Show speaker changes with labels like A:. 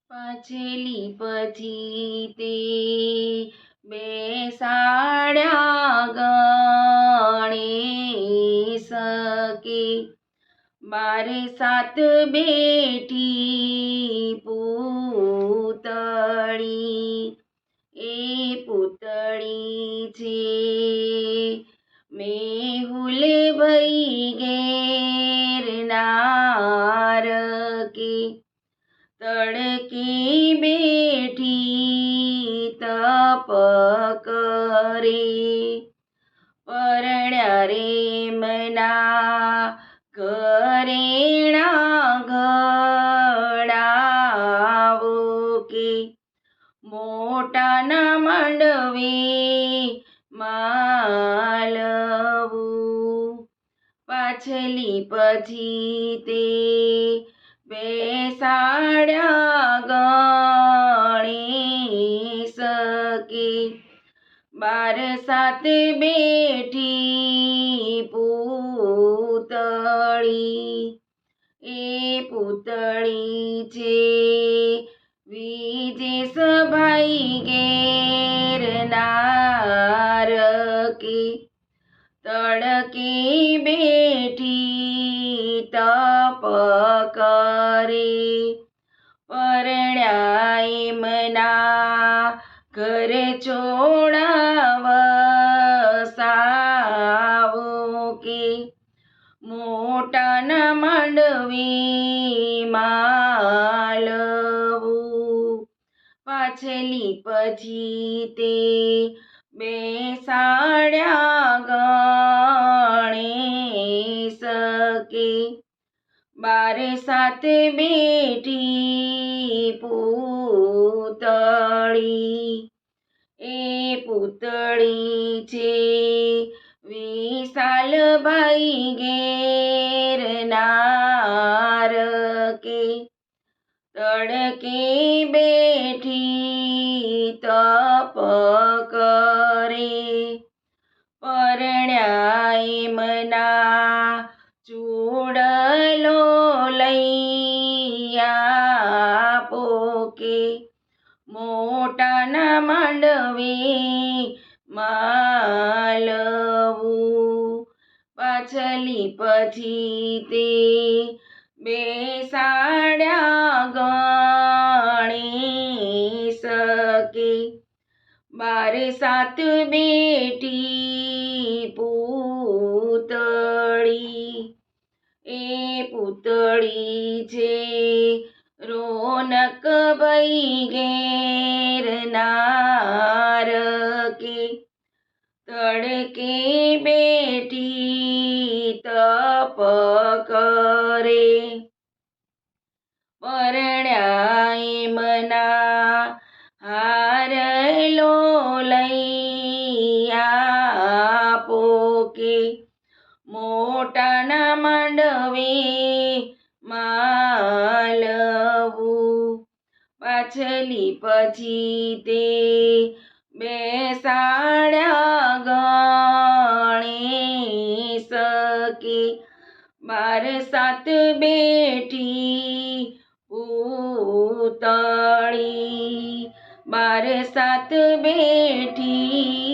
A: પાછલી પછી તે બેસાડ્યા ગણેશ કે બારે સાત બેઠી પૂતળી એ પૂતળી છે મેહુલ ભઈ ઘેરનાર કે તડકી બેઠી તપ કરે પરણ્યા રે મના ઘરેણા ઘડાવો કે મોટાના માંડવે માલવું પાછલી પછી તે બેસાડ્યા ગણેશ કે બાર સાત બેઠી પૂતળી એ પૂતળી છે વિજેશભાઈ ઘેરનાર કે તડકે બેઠી તપ કરે પરણ્યા એમના ઘર છોડાવસાવો કે મોટાના માંડવે માલવું પાછલી પછી તે બેસાડ્યા ગણેશ કે બાર સાત બેઠી પૂતળી એ પૂતળી છે વિશાલભાઈ ઘેરનાર કે તડકે બેઠી તપ કરે પરણ્યા એમના ચૂડલો લઈ આપો કે મોટાના માંડવે માલવું પાછલી પછી તે બેસાડ્યા ગણેશ કે બાર સાત બેઠી પૂતળી એ પૂતળી છે રોનક ભઈ ઘેરનાર કે તડકે બેઠી તપ કરે પરણ્યા એમના હારલો લઈ આપો કે મોટાના માંડવે માલવું પાછલી પછી તે બેસાડ્યા ગણેશ કે બાર સાત બેઠી પૂતળી બાર સાત બેઠી